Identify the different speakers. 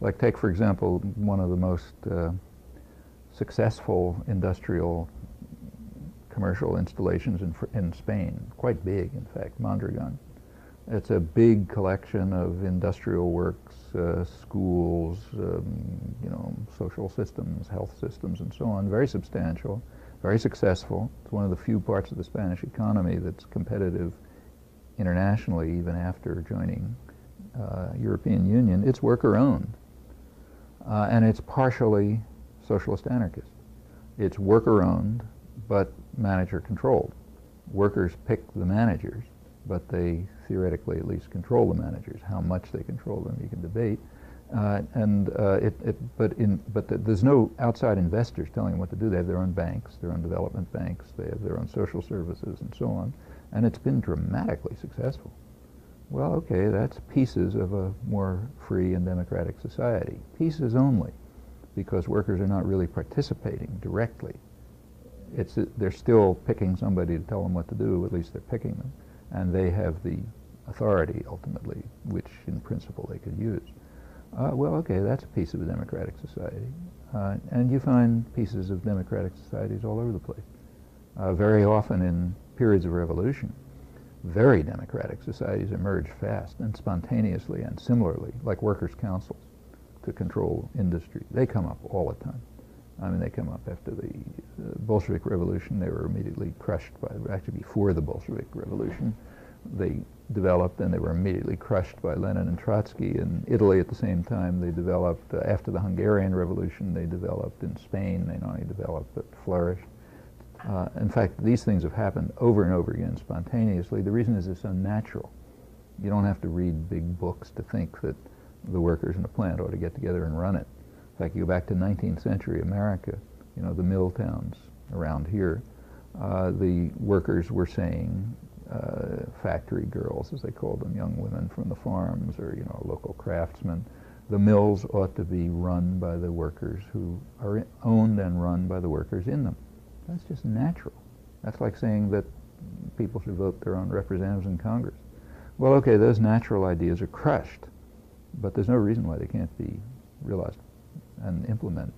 Speaker 1: Like take, for example, one of the most successful industrial commercial installations in Spain, quite big, in fact, Mondragon. It's a big collection of industrial works, schools, social systems, health systems, and so on. Very substantial, very successful. It's one of the few parts of the Spanish economy that's competitive internationally, even after joining European Union. It's worker-owned, and it's partially socialist anarchist. It's worker-owned, but manager-controlled. Workers pick the managers, but they theoretically at least control the managers. How much they control them, you can debate. But there's no outside investors telling them what to do. They have their own banks, their own development banks, they have their own social services, and so on. And it's been dramatically successful. Well, okay, that's pieces of a more free and democratic society. Pieces only, because workers are not really participating directly. They're still picking somebody to tell them what to do, at least they're picking them, and they have the authority, ultimately, which in principle they could use. Well, okay, that's a piece of a democratic society. And you find pieces of democratic societies all over the place. Very often in periods of revolution, very democratic societies emerge fast and spontaneously and similarly, like workers' councils to control industry. They come up all the time. I mean, they come up after the Bolshevik Revolution. They were immediately crushed by, actually before the Bolshevik Revolution, they developed and they were immediately crushed by Lenin and Trotsky. In Italy at the same time, they developed, after the Hungarian Revolution, they developed in Spain. They not only developed but flourished. In fact, these things have happened over and over again spontaneously. The reason is it's so natural. You don't have to read big books to think that the workers in a plant ought to get together and run it. In fact, you go back to 19th century America, you know, the mill towns around here, the workers were saying, factory girls, as they called them, young women from the farms, or, you know, local craftsmen, the mills ought to be run by the workers who are owned and run by the workers in them. That's just natural. That's like saying that people should vote their own representatives in Congress. Well, okay, those natural ideas are crushed, but there's no reason why they can't be realized and implemented.